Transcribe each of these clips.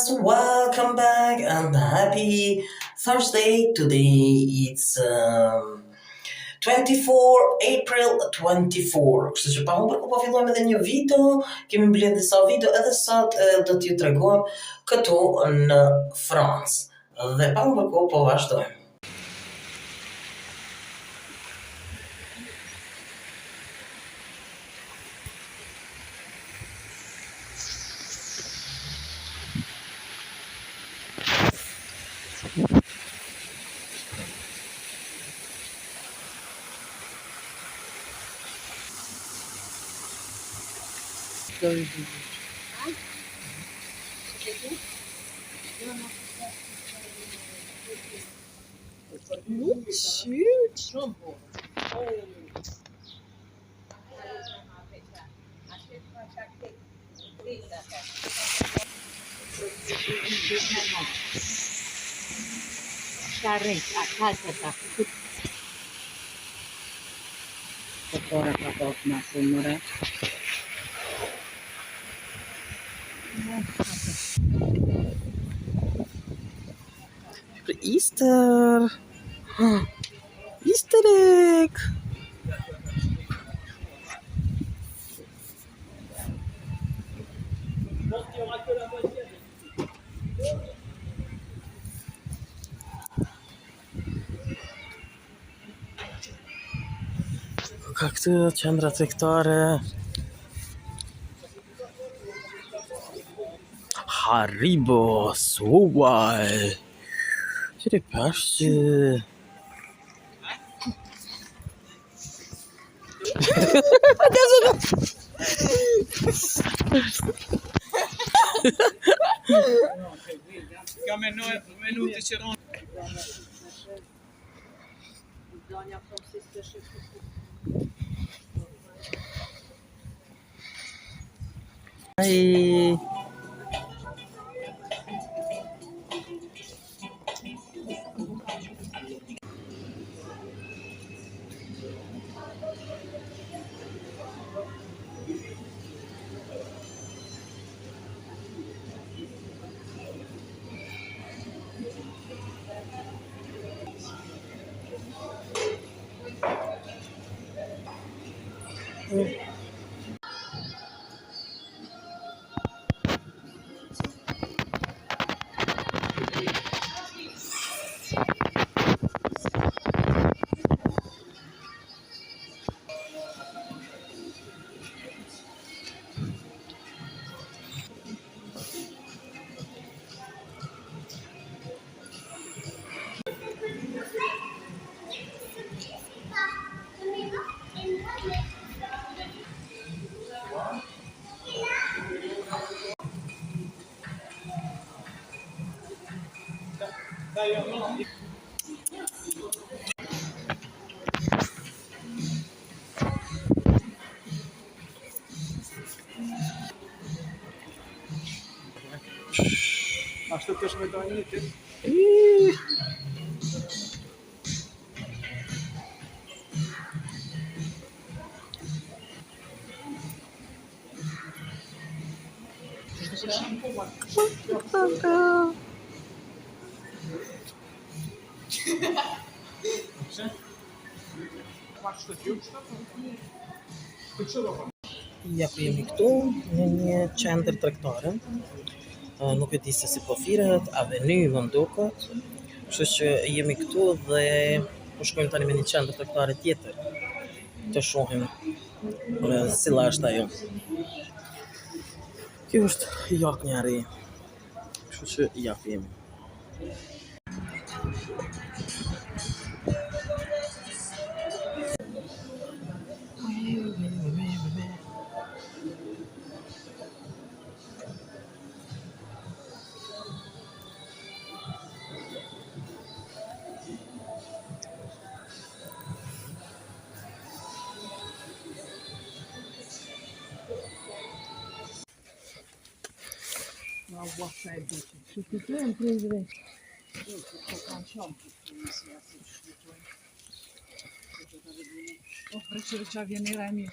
viewers, welcome back and happy Thursday. Today it's 24 April 24. Kështu që pa humbur ku po fillojmë edhe një video, kemi mbledhur disa video edhe sot do t'ju tregojmë këtu në Francë. Dhe pa humbur ku po vazhdojmë. Easter! Easter egg! Ka këtë qendra tregtare Haribo Suwaj. Qëri pashtë Kam e 9 minuti që ronë. Hi. Ashtu të shme do një të. Ja ku jemi këtu në një qendër tregtare. Nuk e di se si po firet, aveny më duket. Kështu që jemi këtu dhe po shkojmë tani me një qendër tregtare tjetër të shohim cila është ajo. Kjo është Jaknjari. Kështu që ja ku jemi. Prečevića viene ranije.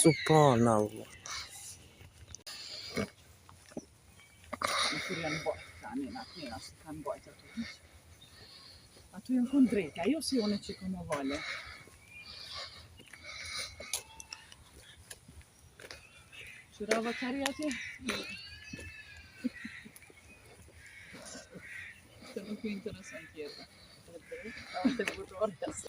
Subhanallah. Kur janë bërë, tani në atë njëra se kanë bërë ato. Ato janë kënë drejta, jo si one që kënë vale. Qërava kari atje? Të nuk e interesant tjetë. Të butorës.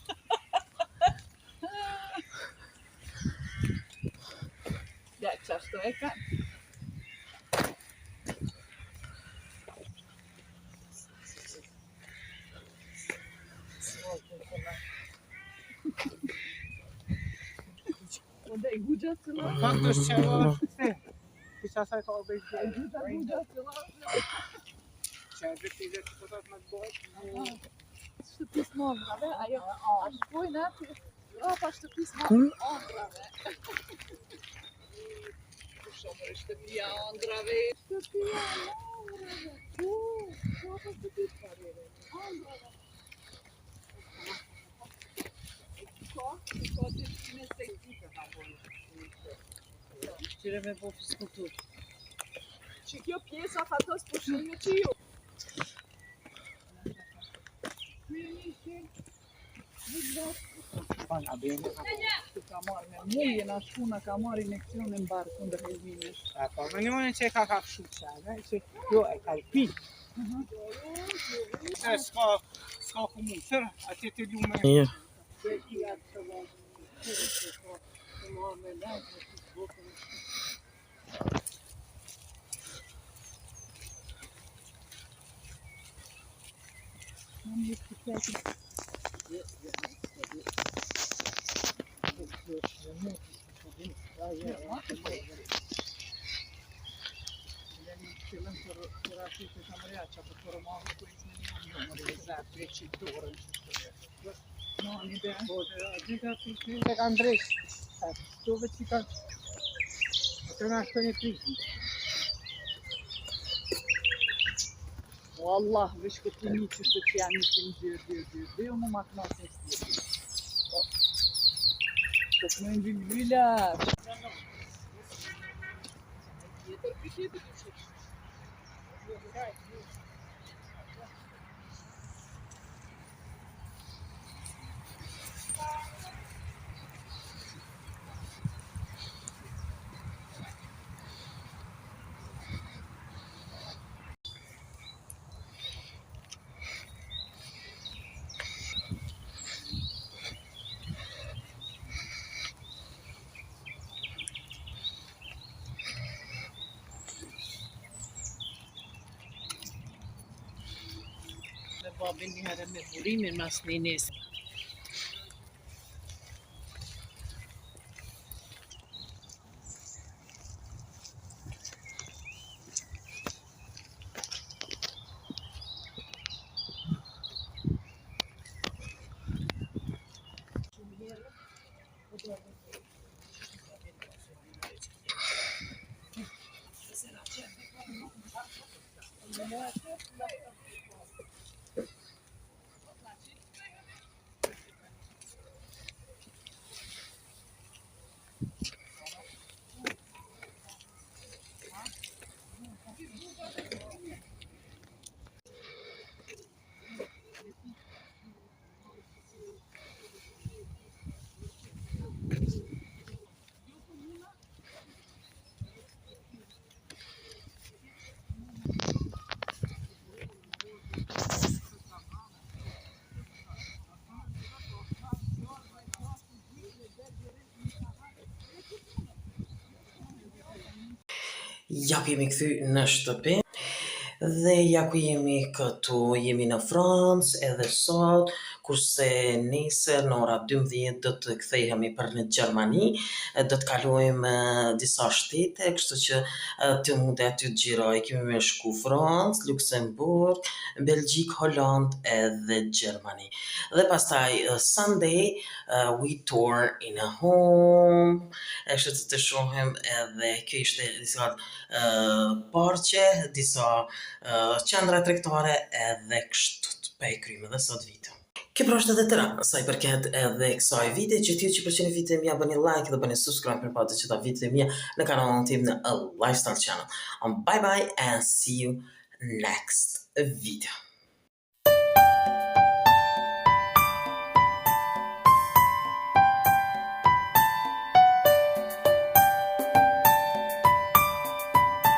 Ja, qashtu e kanë. Onda i guđa se la. Quanto c'è? Chissà se ho visto. Guđa se la. C'è vestito tutto ma boy. Shtëpis mondrave, ajo është pojnë atë, rapa shtëpis Hmm? mondrave. Shumë shtëpia ondrave. Shtëpia mondrave. Ku ka shtëpis pareve? Ondrave. Ko të me sejtite ka bojnë. Qire me po fiskultur. Që kjo pjesa fatos pushime që ju. Va bene. Ka marrë me muje, na shkuna ka marrë injekcion në mbarë kundër helmimesh. Ecco, ma non c'è caca succede, se io è calpì. Se sco comunque, a te ti lume. Ja. Tek Andrej. Dove ci can? C'è una storia triste. Wallah, veç këtë një qështë që janë një dhe më maknasë në shtjetë. Të të mëjnë bilbila. Tjetër për tjetër të qështë. Babin një herë me burimin mas një nesë. Ja ku jemi kthy në shtëpi dhe ja ku jemi këtu, jemi në Francë edhe sot, kurse nesër në ora 12 do të kthehemi për në Gjermani, do të kalojmë disa shtete, kështu që të mundë aty të gjiroj, kemi me shku Francë, Luksemburg, Belgjik, Holland edhe Gjermani. Dhe pastaj Sunday we tour in a home, kështu të shohim edhe kjo ishte disa parqe, disa qendra tregtare edhe kështu të krymë edhe sot video. Kjo pra është edhe tëra, sa i përket edhe kësaj vite, që t'ju që përqeni video mja bëni like dhe bëni subscribe për pa të që ta video mja në kanalin tim në A Lifestyle Channel. Bye bye and see you next video.